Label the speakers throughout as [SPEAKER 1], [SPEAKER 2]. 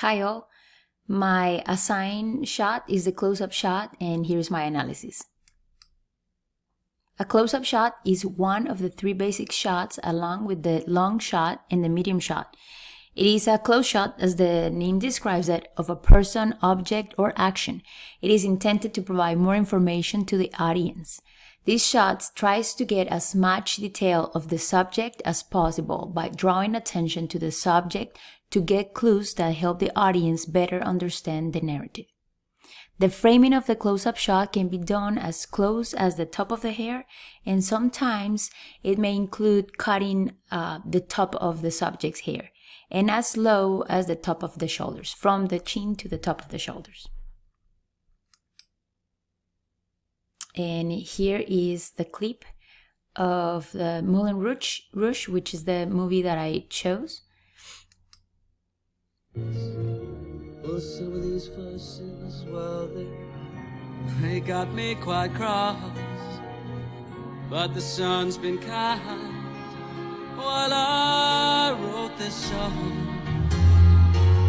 [SPEAKER 1] Hi all, my assigned shot is the close-up shot, and here's my analysis. A close-up shot is one of the three basic shots along with the long shot and the medium shot. It is a close shot, as the name describes it, of a person, object, or action. It is intended to provide more information to the audience. These shots tries to get as much detail of the subject as possible by drawing attention to the subject to get clues that help the audience better understand the narrative. The framing of the close-up shot can be done as close as the top of the hair, and sometimes it may include cutting the top of the subject's hair, and as low as the top of the shoulders, from the chin to the top of the shoulders. And here is the clip of the Moulin Rouge, which is the movie that I chose.
[SPEAKER 2] Well, some of these verses, well, they got me quite cross, but the sun's been kind while I wrote this song.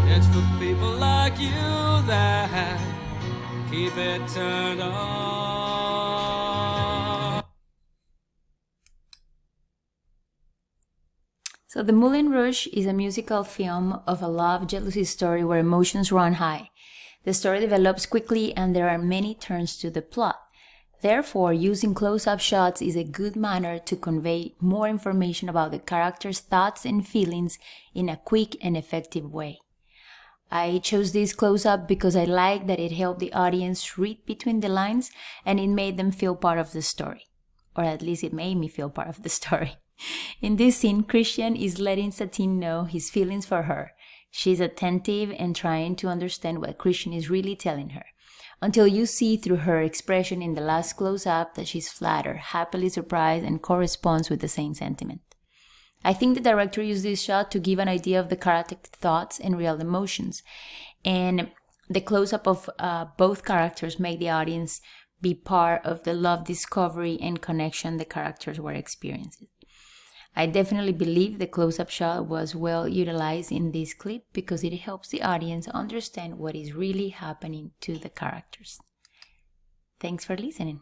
[SPEAKER 2] It's for people like you that keep it turned on.
[SPEAKER 1] So the Moulin Rouge is a musical film of a love-jealousy story where emotions run high. The story develops quickly and there are many turns to the plot. Therefore, using close-up shots is a good manner to convey more information about the character's thoughts and feelings in a quick and effective way. I chose this close-up because I like that it helped the audience read between the lines and it made them feel part of the story. Or at least it made me feel part of the story. In this scene, Christian is letting Satine know his feelings for her. She's attentive and trying to understand what Christian is really telling her, until you see through her expression in the last close-up that she's flattered, happily surprised, and corresponds with the same sentiment. I think the director used this shot to give an idea of the character's thoughts and real emotions, and the close-up of both characters made the audience be part of the love discovery and connection the characters were experiencing. I definitely believe the close-up shot was well utilized in this clip because it helps the audience understand what is really happening to the characters. Thanks for listening.